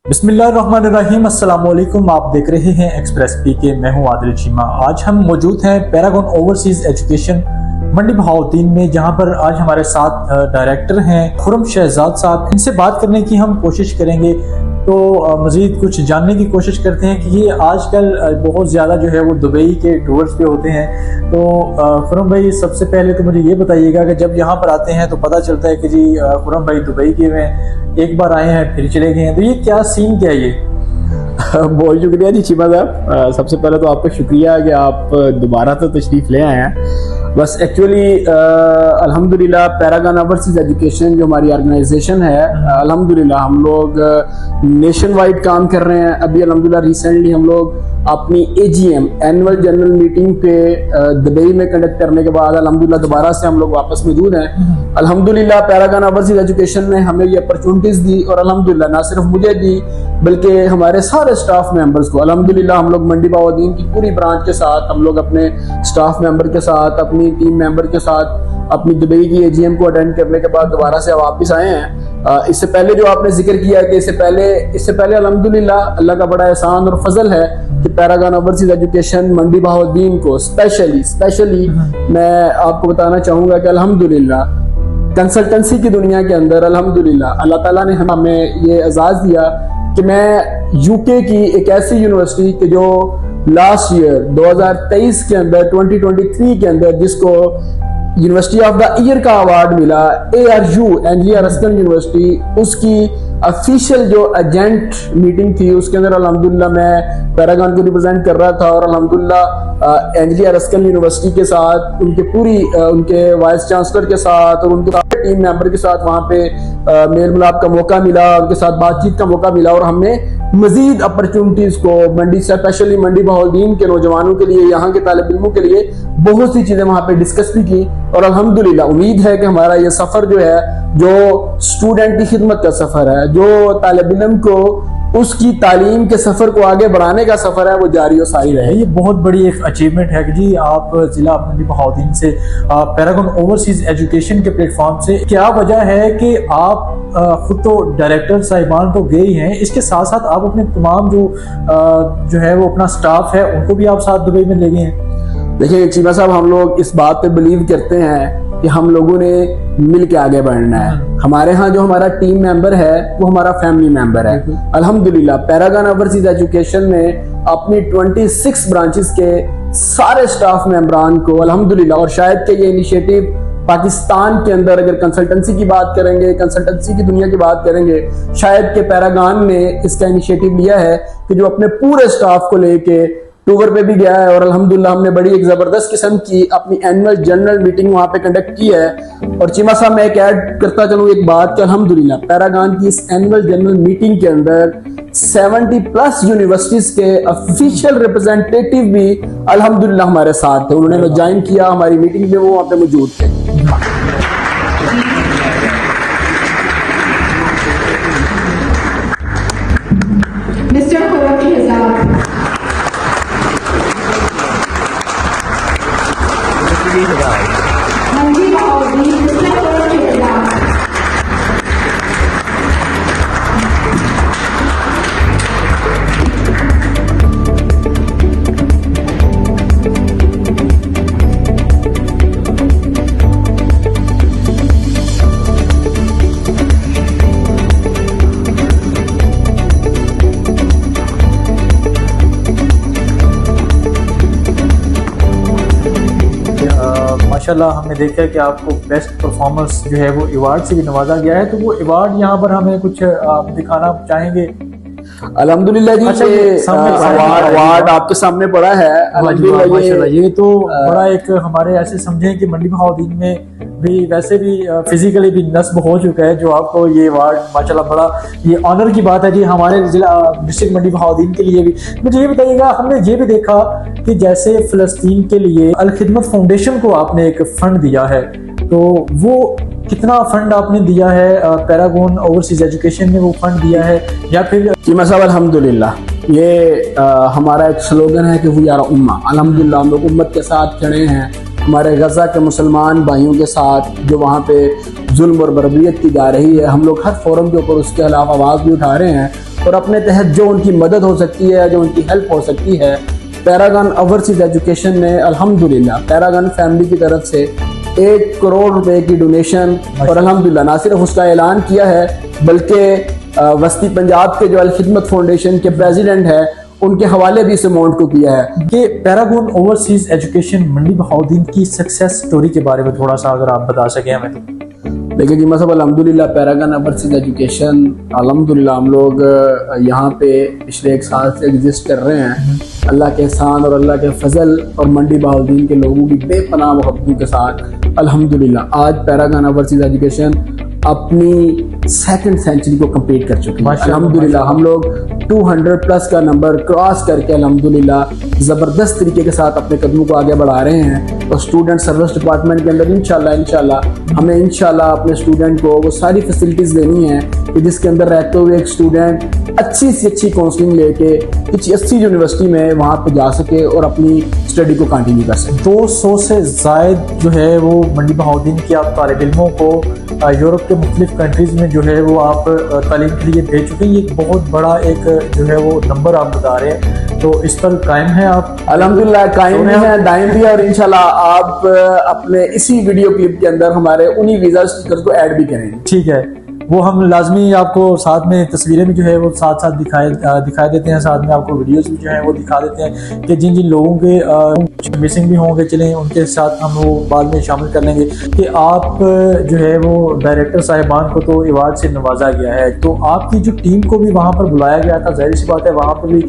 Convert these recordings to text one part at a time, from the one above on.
बिस्मिल्लाहिर्रहमानिर्रहीम, अस्सलाम वालेकुम। आप देख रहे हैं एक्सप्रेस पीके। मैं हूं आदिल चीमा। आज हम मौजूद हैं पैरागॉन ओवरसीज एजुकेशन मंडी बहाउद्दीन में, जहां पर आज हमारे साथ डायरेक्टर हैं खुर्रम शहजाद साहब। इनसे बात करने की हम कोशिश करेंगे, तो मज़ीद कुछ जानने की कोशिश करते हैं कि ये आजकल बहुत ज़्यादा जो है वो दुबई के टूर्स पे होते हैं। तो खुर्रम भाई, सबसे पहले तो मुझे ये बताइएगा कि जब यहाँ पर आते हैं तो पता चलता है कि जी खुर्रम भाई दुबई के में एक बार आए हैं फिर चले गए हैं, तो ये क्या सीन क्या है ये? बहुत शुक्रिया जी चीमा साहब। सबसे पहले तो आपका शुक्रिया कि आप दोबारा तो तशरीफ़ ले आए हैं। बस एक्चुअली अल्हम्दुलिल्लाह पैरागॉन ओवरसीज एजुकेशन जो हमारी ऑर्गेनाइजेशन है, अल्हम्दुलिल्लाह हम लोग नेशन वाइड काम कर रहे हैं। अभी अल्हम्दुलिल्लाह रिसेंटली हम लोग अपनी AGM एनुअल जनरल मीटिंग पे दुबई में कंडक्ट करने के बाद अल्हम्दुलिल्लाह दोबारा से हम लोग वापस मौजूद हैं। अल्हम्दुलिल्लाह पैरागॉन ओवरसीज एजुकेशन ने हमें ये अपॉर्चुनिटीज़ दी, और अल्हम्दुलिल्लाह ना सिर्फ मुझे दी बल्कि हमारे सारे स्टाफ मेंबर्स को। अल्हम्दुलिल्लाह हम लोग मंडी बहाउद्दीन की पूरी ब्रांच के साथ, हम लोग अपने स्टाफ मेंबर के साथ, अपनी टीम मेंबर के साथ अपनी दुबई की AGM को अटेंड करने के बाद दोबारा से वापस आए हैं। इससे पहले जो आपने जिक्र किया कि इससे पहले अल्हम्दुलिल्लाह अल्लाह का बड़ा एहसान और फजल है कि पैरागॉन ओवरसीज एजुकेशन मंडी बहाउद्दीन को स्पेशली मैं आपको बताना चाहूँगा कि अल्हम्दुलिल्लाह कंसल्टेंसी की दुनिया के अंदर अल्हम्दुलिल्लाह अल्लाह ताला ने हमें ये एजाज़ दिया कि मैं UK की एक ऐसी यूनिवर्सिटी कि जो लास्ट ईयर 2023 के अंदर 2023 के अंदर जिसको यूनिवर्सिटी ऑफ द ईयर का अवार्ड मिला, ARU एंजेलिया रस्किन यूनिवर्सिटी, उसकी ऑफिशियल जो एजेंट मीटिंग थी उसके अंदर अल्हम्दुलिल्लाह मैं पैरागॉन को रिप्रेजेंट कर रहा था। और अल्हम्दुलिल्लाह एंजेलिया रस्किन यूनिवर्सिटी के साथ उनके वाइस चांसलर के साथ और उनके टीम मेंबर के साथ वहाँ पे मेल मिलाप का मौका मिला, उनके साथ बातचीत का मौका मिला, और हमने मजीद अपॉर्चुनिटीज को मंडी स्पेशली मंडी बहाउद्दीन के नौजवानों के लिए, यहाँ के तालिब इल्मों के लिए बहुत सी चीजें वहाँ पे डिस्कस भी की। और अल्हम्दुलिल्लाह उम्मीद है कि हमारा ये सफर जो है, जो स्टूडेंट की खिदमत का सफर है, जो तालिब इल्म को उसकी तालीम के सफर को आगे बढ़ाने का सफर है, वो जारी और सारी रहे। ये बहुत बड़ी एक अचीवमेंट है कि जी आप जिला मंडी बहाउद्दीन से पैरागॉन ओवरसीज एजुकेशन के प्लेटफॉर्म से, क्या वजह है कि आप खुद तो डायरेक्टर साहिबान तो गए ही हैं, इसके साथ साथ आप अपने तमाम जो है वो अपना स्टाफ है उनको भी आप साथ दुबई में ले गए हैं? देखिए चीमा साहब, हम लोग इस बात पे बिलीव करते हैं कि हम लोगों ने मिल के आगे बढ़ना है। हमारे यहाँ जो हमारा टीम मेंबर है वो हमारा फैमिली मेंबर है। अल्हम्दुलिल्लाह पैरागॉन ओवरसीज एजुकेशन ने अपनी 26 ब्रांचेस के सारे स्टाफ मेंबरान को अल्हम्दुलिल्लाह, और शायद के ये इनिशिएटिव पाकिस्तान के अंदर अगर कंसल्टेंसी की बात करेंगे, कंसल्टेंसी की दुनिया की बात करेंगे, शायद के पैरागॉन ने इसका इनिशिएटिव लिया है कि जो अपने पूरे स्टाफ को लेके टूर पे भी गया है। और अल्हम्दुलिल्लाह हमने बड़ी एक जबरदस्त किस्म की अपनी एनुअल जनरल मीटिंग वहां पे कंडक्ट की है। और चीमा साहब, मैं एक ऐड करता चलूं एक बात कि अल्हम्दुलिल्लाह पैरागॉन की इस एनुअल जनरल मीटिंग के अंदर 70+ यूनिवर्सिटीज के ऑफिशियल रिप्रेजेंटेटिव भी अल्हम्दुलिल्लाह हमारे साथ थे। उन्होंने ज्वाइन किया हमारी मीटिंग में, वो वहां पे मौजूद थे। माशाल्लाह हमने देखा है कि आपको बेस्ट परफॉर्मेंस जो है वो अवार्ड से भी नवाजा गया है, तो वो अवार्ड यहाँ पर हमें कुछ आप दिखाना चाहेंगे? अल्हम्दुलिल्लाह जी, अच्छा, ये अवार्ड आपके सामने पड़ा है। अल्हम्दुलिल्लाह ये तो बड़ा एक हमारे ऐसे समझें कि मंडी बहाउद्दीन में भी वैसे भी फिजिकली भी नस्ब हो चुका है, जो आपको ये अवार्ड माशाल्लाह बड़ा ये ऑनर की बात है जी हमारे जिला डिस्ट्रिक्ट मंडी बहाउद्दीन के लिए भी। मुझे ये बताइएगा, हमने ये भी देखा कि जैसे फ़लस्तीन के लिए अल खिदमत फाउंडेशन को आपने एक फंड दिया है, तो वो कितना फंड आपने दिया है? पैरागॉन ओवरसीज एजुकेशन ने वो फंड दिया है या फिर? चीमा साहब अल्हम्दुलिल्लाह ये हमारा एक स्लोगन है कि वी आर उम्मा। अल्हम्दुलिल्लाह हम लोग उम्मत के साथ खड़े हैं, हमारे गजा के मुसलमान भाइयों के साथ जो वहाँ पे जुल्म और बर्बरियत की जा रही है, हम लोग हर फोरम के ऊपर उसके खिलाफ आवाज़ भी उठा रहे हैं। और अपने तहत जो उनकी मदद हो सकती है, जो उनकी हेल्प हो सकती है, पैरागन ओवरसीज एजुकेशन ने अल्हम्दुलिल्लाह पैरागन फैमिली की तरफ से 1 करोड़ रुपए की डोनेशन और अल्हम्दुलिल्लाह ना सिर्फ उसका ऐलान किया है बल्कि वस्ती पंजाब के जो अल खिदमत फाउंडेशन के प्रेसिडेंट है उनके हवाले भी इस अमाउंट को किया है। कि पैरागन ओवरसीज एजुकेशन मंडी बहाउद्दीन की सक्सेस स्टोरी के बारे में थोड़ा सा अगर आप बता सकें हमें तो। देखिए जी मतलब अल्हम्दुलिल्लाह पैरागन ओवरसीज एजुकेशन अल्हम्दुलिल्लाह हम लोग यहाँ पे पिछले 1 साल से एग्जिस्ट कर रहे हैं अल्लाह के एहसान और अल्लाह के फजल और मंडी बहाउद्दीन के लोगों की बेपनाह मोहब्बतों के साथ अल्हम्दुलिल्लाह आज पैरागन ओवरसीज एजुकेशन अपनी 2nd सेंचुरी को कंप्लीट कर चुकी है। अल्हम्दुलिल्लाह हम लोग 200 प्लस का नंबर क्रॉस करके अल्हम्दुलिल्लाह ज़बरदस्त तरीके के साथ अपने कदमों को आगे बढ़ा रहे हैं। और स्टूडेंट सर्विस डिपार्टमेंट के अंदर इंशाल्लाह हमें इंशाल्लाह अपने स्टूडेंट को वो सारी फैसिलिटीज़ देनी है कि जिसके अंदर रहते हुए एक स्टूडेंट अच्छी से अच्छी काउंसलिंग लेके किसी अच्छी यूनिवर्सिटी में वहाँ पे जा सके और अपनी स्टडी को कंटिन्यू कर सके। 200 से ज़ायद जो है वो मंडी बहाउद्दीन की आप तालिब इल्मों को यूरोप के मुख्तलिफ कंट्रीज़ में जो है वो आप तालीम के लिए भेज चुके हैं। ये एक बहुत बड़ा एक जो है वो नंबर आप बता रहे हैं, तो इस पर कायम है आप? अल्हम्दुलिल्लाह कायम है, दायम भी है और इंशाल्लाह आप अपने इसी वीडियो क्लिप के अंदर हमारे उन्हीं वीज़ा स्टिकर्स को ऐड भी करेंगे। ठीक है, वो हम लाजमी आपको साथ में तस्वीरें भी जो है वो साथ साथ दिखा देते हैं, साथ में आपको वीडियोस भी जो है वो दिखा देते हैं कि जिन जिन लोगों के मिसिंग भी होंगे चलें उनके साथ हम वो बाद में शामिल कर लेंगे। कि आप जो है वो डायरेक्टर साहिबान को तो अवार्ड से नवाजा गया है, तो आपकी जो टीम को भी वहाँ पर बुलाया गया था, जाहिर सी बात है वहाँ पर भी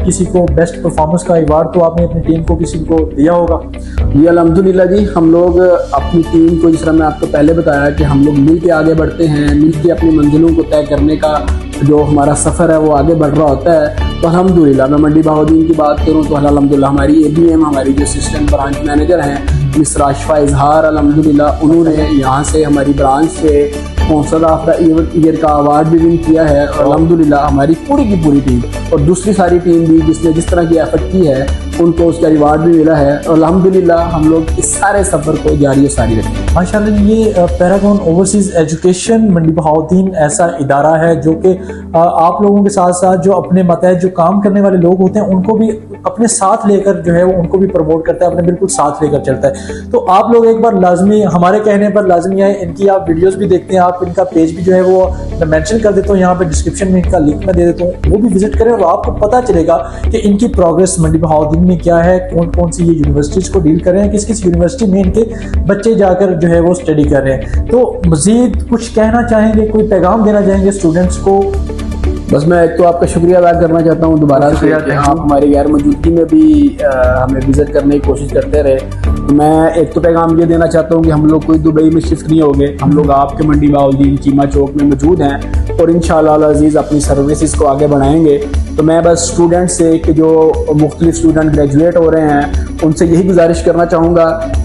किसी को बेस्ट परफॉर्मेंस का अवार्ड तो आपने अपनी टीम को किसी को दिया होगा? जी अल्हम्दुलिल्लाह जी, हम लोग अपनी टीम को, जिस तरह मैं आपको पहले बताया कि हम लोग मिल के आगे बढ़ते हैं, मिल के अपनी मंजिलों को तय करने का जो हमारा सफ़र है वो आगे बढ़ रहा होता है। तो अल्हम्दुलिल्लाह मैं मंडी बहाउद्दीन की बात करूँ तो अल्हम्दुलिल्लाह हमारी ABM हमारी जो असिस्टेंट ब्रांच मैनेजर हैं मिस राशिफा इजहार, अल्हम्दुलिल्लाह उन्होंने यहाँ से हमारी ब्रांच से काउंसलर ऑफ द ईयर का अवार्ड भी विन किया है। और अल्हम्दुलिल्लाह हमारी पूरी की पूरी टीम और दूसरी सारी टीम भी जिसने जिस तरह की एफर्ट की है उनको उसका रिवार्ड भी मिला है। और अल्हम्दुलिल्लाह हम लोग इस सारे सफ़र को जारी सारी रखें माशाल्लाह। ये पैरागन ओवरसीज एजुकेशन मंडी बहाउद्दीन ऐसा इदारा है जो कि आप लोगों के साथ साथ जो अपने मतहत जो काम करने वाले लोग होते हैं उनको भी अपने साथ लेकर जो है वो उनको भी प्रमोट करता है, अपने बिल्कुल साथ लेकर चलता है। तो आप लोग एक बार लाजमी हमारे कहने पर लाजमी आए, इनकी आप वीडियोस भी देखते हैं, आप इनका पेज भी जो है वो मैं मेंशन कर देता हूँ यहाँ पे डिस्क्रिप्शन में, इनका लिंक मैं दे देता हूँ, वो भी विजिट करें और आपको पता चलेगा कि इनकी प्रोग्रेस मंडी बहाउद्दीन में क्या है, कौन कौन सी ये यूनिवर्सिटीज़ को डील कर रहे हैं, किस किस यूनिवर्सिटी में इनके बच्चे जाकर जो है वो स्टडी कर रहे हैं। तो मज़ीद कुछ कहना चाहेंगे, कोई पैगाम देना चाहेंगे स्टूडेंट्स को? बस मैं एक तो आपका शुक्रिया अदा करना चाहता हूँ दोबारा से कि आप हमारी गैर मौजूदगी में भी हमें विजिट करने की कोशिश करते रहे। तो मैं एक तो पैगाम ये देना चाहता हूँ कि हम लोग कोई दुबई में शिफ्ट नहीं हो गए, हम लोग आपके मंडी बहाउद्दीन चीमा चौक में मौजूद हैं और इंशाअल्लाह अज़ीज़ अपनी सर्विसेज को आगे बढ़ाएंगे। तो मैं बस स्टूडेंट से कि जो मुख्तलिफ स्टूडेंट ग्रेजुएट हो रहे हैं उनसे यही गुजारिश करना चाहूँगा,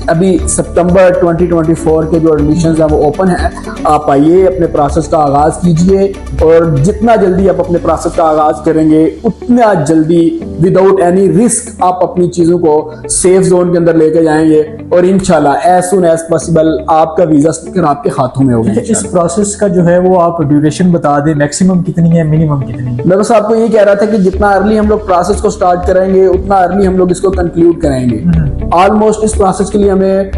अभी सितंबर 2024 के जो एडमिशन हैं वो ओपन है, आप आइए अपने प्रोसेस का आगाज़ कीजिए और जितना जल्दी आप अपने प्रोसेस का आगाज़ करेंगे उतना जल्दी विदाउट एनी रिस्क आप अपनी चीज़ों को सेफ जोन के अंदर लेके जाएंगे और इंशाल्लाह एज सुन एज पॉसिबल आपका वीज़ा स्टिकर आपके हाथों में होगा। इस प्रोसेस का जो है वो आप ड्यूरेशन बता दें, मैक्सिमम कितनी है, मिनिमम कितनी है? मैं बस आपको ये कह रहा था कि जितना अर्ली हम लोग प्रोसेस को स्टार्ट करेंगे उतना अर्ली हम लोग इसको कंक्लूड करेंगे। ऑलमोस्ट इस प्रोसेस के लिए हमें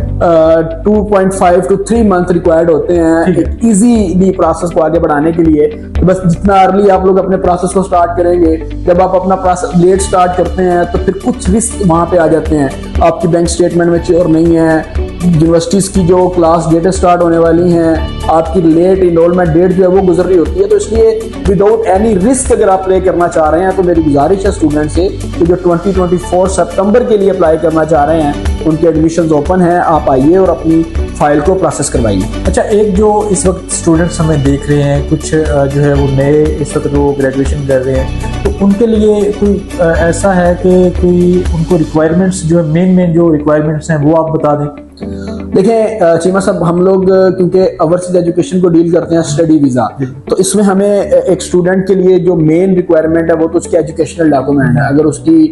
2.5 to 3 मंथ रिक्वायर्ड होते हैं एक इजीली प्रोसेस को आगे बढ़ाने के लिए। तो बस जितना अर्ली आप लोग अपने प्रोसेस को स्टार्ट करेंगे, जब आप अपना प्रोसेस लेट स्टार्ट करते हैं तो फिर कुछ रिस्क वहाँ पे आ जाते हैं, आपकी बैंक स्टेटमेंट में श्योर नहीं है, यूनिवर्सिटीज़ की जो क्लास डेटें स्टार्ट होने वाली हैं, आपकी लेट इनरोलमेंट डेट जो है वो गुजर रही होती है। तो इसलिए विदाउट एनी रिस्क अगर आप प्ले करना चाह रहे हैं तो मेरी गुजारिश है स्टूडेंट से कि जो 2024 सितंबर के लिए अप्लाई करना चाह रहे हैं उनके एडमिशन्स ओपन हैं, आप आइए और अपनी फाइल को प्रोसेस करवाइए। अच्छा, एक जो इस वक्त स्टूडेंट्स हमें देख रहे हैं, कुछ जो है वो नए इस वक्त वो ग्रेजुएशन कर रहे हैं, तो उनके लिए कोई ऐसा है कि कोई उनको रिक्वायरमेंट्स जो है मेन जो रिक्वायरमेंट्स हैं वो आप बता दें? देखें चीमा साहब, हम लोग क्योंकि ओवरसीज एजुकेशन को डील करते हैं स्टडी वीज़ा, तो इसमें हमें एक स्टूडेंट के लिए जो मेन रिक्वायरमेंट है वो तो उसकी एजुकेशनल डॉक्यूमेंट है। अगर उसकी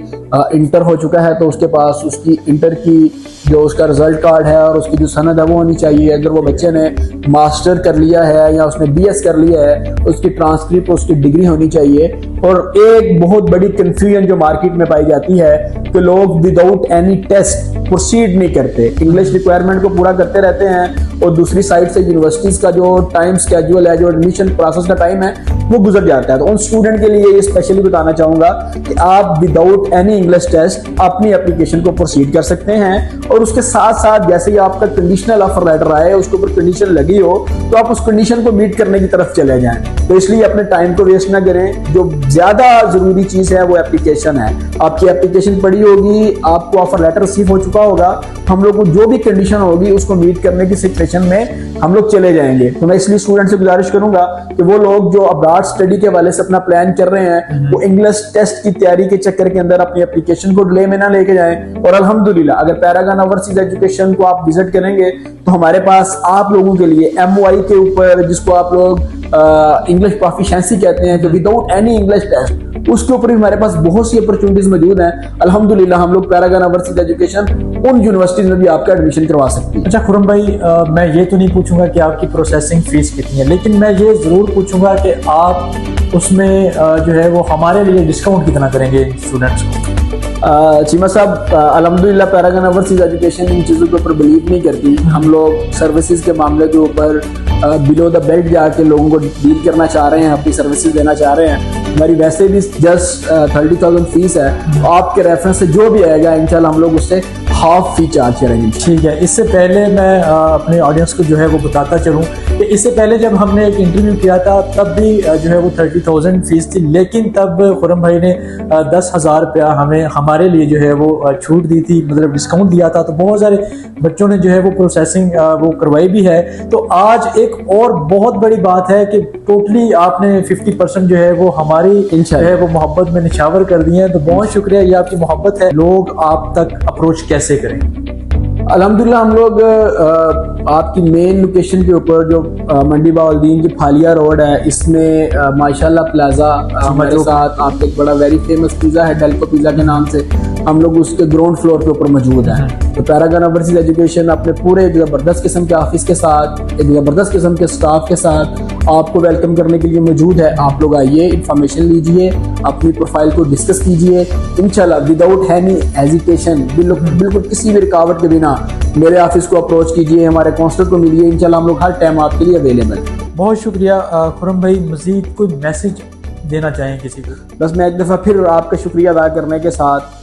इंटर हो चुका है तो उसके पास उसकी इंटर की जो उसका रिजल्ट कार्ड है और उसकी जो सनद है वो होनी चाहिए। अगर वो बच्चे ने मास्टर कर लिया है या उसने बीएस कर लिया है तो उसकी ट्रांसक्रिप्ट, उसकी डिग्री होनी चाहिए। और एक बहुत बड़ी कंफ्यूजन जो मार्केट में पाई जाती है कि लोग विदाउट एनी टेस्ट प्रोसीड नहीं करते, इंग्लिश रिक्वायरमेंट को पूरा करते रहते हैं और दूसरी साइड से यूनिवर्सिटीज का जो टाइम स्केड्यूल है, जो एडमिशन प्रोसेस का टाइम है वो गुजर जाता है। तो उन स्टूडेंट के लिए ये स्पेशली बताना चाहूंगा कि आप विदाउट एनी इंग्लिश टेस्ट अपनी एप्लीकेशन को प्रोसीड कर सकते हैं। और उसके साथ साथ जैसे ही आपका कंडीशनल ऑफर लेटर आए, उसके ऊपर कंडीशन लगी हो, तो आप उस कंडीशन को मीट करने की तरफ चले जाएं। तो इसलिए अपने टाइम को वेस्ट ना करें। जो ज्यादा जरूरी चीज है वो एप्लीकेशन है। आपकी एप्लीकेशन पड़ी होगी, आपको ऑफर लेटर रिसीव हो चुका होगा, हम लोग को जो भी कंडीशन होगी उसको मीट करने की सिचुएशन में हम लोग चले जाएंगे। तो मैं इसलिए स्टूडेंट से गुजारिश करूंगा कि वो लोग जो अब्रॉड स्टडी के वाले से अपना प्लान कर रहे हैं वो इंग्लिश टेस्ट की तैयारी के चक्कर के अंदर अपनी एप्लीकेशन को डिले में ना लेके जाएं। और अल्हम्दुलिल्लाह अगर पैरागन ओवरसीज एजुकेशन को आप विजिट करेंगे तो हमारे पास आप लोगों के लिए MOI के ऊपर, जिसको आप लोग इंग्लिश प्रोफिशिएंसी कहते हैं, तो विदाउट एनी इंग्लिश टेस्ट, उसके ऊपर भी हमारे पास बहुत सी अपॉर्चुनिटीज मौजूद हैं। अल्हम्दुलिल्लाह हम लोग पैरागन ओवरसीज एजुकेशन उन यूनिवर्सिटीज में भी आपका एडमिशन करवा सकती है। अच्छा खुरम भाई, मैं ये तो नहीं पूछूंगा कि आपकी प्रोसेसिंग फीस कितनी है, लेकिन मैं ये ज़रूर पूछूंगा कि आप उसमें जो है वो हमारे लिए डिस्काउंट कितना करेंगे स्टूडेंट्स को। चीमा साहब, अल्हम्दुलिल्लाह पैरागन ओवरसीज एजुकेशन इन चीज़ों के ऊपर बिलीव नहीं करती। हम लोग सर्विसेज के मामले के ऊपर बिलो द बेल्ट जाके लोगों को डील करना चाह रहे हैं, अपनी सर्विसेज देना चाह रहे हैं। हमारी वैसे भी जस्ट 30,000 फीस है। आपके रेफरेंस से जो भी आएगा इंशाल्लाह हम लोग उससे हाफ फी चार्ज करेंगे। ठीक है, इससे पहले मैं अपने ऑडियंस को जो है वो बताता चलूँ कि इससे पहले जब हमने एक इंटरव्यू किया था तब भी जो है वो 30,000 फीस थी, लेकिन तब खुरम भाई ने 10,000 रुपया हमें हमारे लिए जो है वो छूट दी थी, मतलब डिस्काउंट दिया था। तो बहुत सारे बच्चों ने जो है वो प्रोसेसिंग वो करवाई भी है। तो आज एक और बहुत बड़ी बात है कि टोटली आपने 50% जो है वो हमारी जो है वो मोहब्बत में निछावर कर दिए हैं। तो बहुत शुक्रिया, ये आपकी मोहब्बत है। लोग आप तक अप्रोच कैसे करें? अल्हम्दुलिल्लाह हम लोग आपकी मेन लोकेशन के ऊपर जो मंडी बहाउद्दीन की फालिया रोड है, इसमें माशाल्लाह प्लाजा हमारे साथ आपका एक बड़ा वेरी फेमस पिज़्ज़ा है डेल्को पिज़्ज़ा के नाम से, हम लोग उसके ग्राउंड फ्लोर के ऊपर मौजूद हैं। तो पैरागन ओवरसीज एजुकेशन अपने पूरे एक ज़बरदस्त किस्म के ऑफिस के साथ, एक ज़बरदस्त किस्म के स्टाफ के साथ आपको वेलकम करने के लिए मौजूद है। आप लोग आइए, इन्फॉर्मेशन लीजिए, अपनी प्रोफाइल को डिस्कस कीजिए। इंशाल्लाह विदाउट एनी हेजिटेशन, बिल्कुल किसी भी रुकावट के बिना मेरे ऑफिस को अप्रोच कीजिए, हमारे काउंसलर को मिलिए। इंशाल्लाह हम लोग हर टाइम आपके लिए अवेलेबल हैं। बहुत शुक्रिया खुरम भाई। मजीद कोई मैसेज देना चाहें किसी को? बस मैं एक दफ़ा फिर आपका शुक्रिया अदा करने के साथ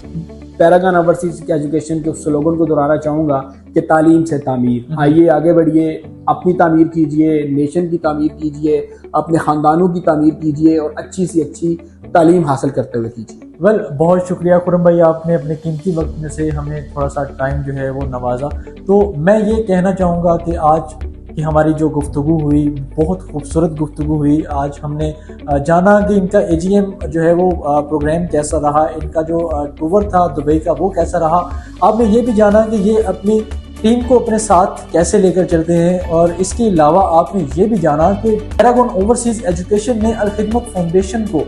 पैरागन ओवरसीज एजुकेशन के उस स्लोगन को दोहराना चाहूँगा कि तालीम से तामीर। आइए आगे बढ़िए, अपनी तामीर कीजिए, नेशन की तामीर कीजिए, अपने ख़ानदानों की तामीर कीजिए और अच्छी सी अच्छी तालीम हासिल करते हुए कीजिए। वेल, बहुत शुक्रिया खुरम भाई, आपने अपने कीमती वक्त में से हमें थोड़ा सा टाइम जो है वो नवाजा। तो मैं ये कहना चाहूँगा कि आज कि हमारी जो गुफ्तगू हुई बहुत खूबसूरत गुफ्तगू हुई। आज हमने जाना कि इनका AGM जो है वो प्रोग्राम कैसा रहा, इनका जो टूर था दुबई का वो कैसा रहा। आपने ये भी जाना कि ये अपनी टीम को अपने साथ कैसे लेकर चलते हैं। और इसके अलावा आपने ये भी जाना कि पैरागन ओवरसीज एजुकेशन ने अल खिदमत फाउंडेशन को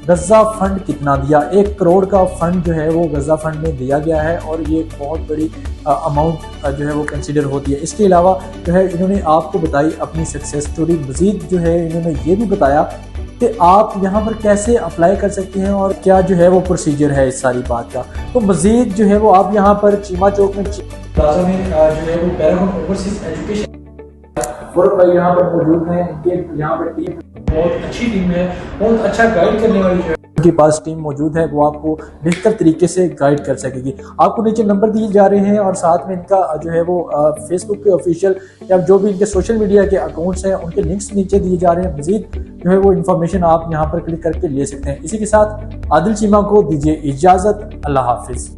गज़ा फंड कितना दिया। 1 करोड़ का फंड जो है वो गज़ा फंड में दिया गया है और ये बहुत बड़ी अमाउंट जो है वो कंसीडर होती है। इसके अलावा जो है इन्होंने आपको बताई अपनी सक्सेस स्टोरी। मज़ीद जो है इन्होंने ये भी बताया कि आप यहाँ पर कैसे अप्लाई कर सकते हैं और क्या जो है वो प्रोसीजर है इस सारी बात का। तो मज़ीद जो है वो आप यहाँ पर चीमा चौक में प्लाजा में जो है वो पैरागन ओवरसीज एजुकेशन भाई यहाँ पर मौजूद हैं। यहाँ पर टीम बहुत अच्छी टीम है, बहुत अच्छा गाइड करने वाली है। उनके पास टीम मौजूद है, वो आपको बेहतर तरीके से गाइड कर सकेगी। आपको नीचे नंबर दिए जा रहे हैं और साथ में इनका जो है वो फेसबुक के ऑफिशियल या जो भी इनके सोशल मीडिया के अकाउंट्स हैं उनके लिंक्स नीचे दिए जा रहे हैं। मजीद जो है वो इन्फॉर्मेशन आप यहाँ पर क्लिक करके ले सकते हैं। इसी के साथ आदिल चीमा को दीजिए इजाज़त। अल्लाह हाफिज़।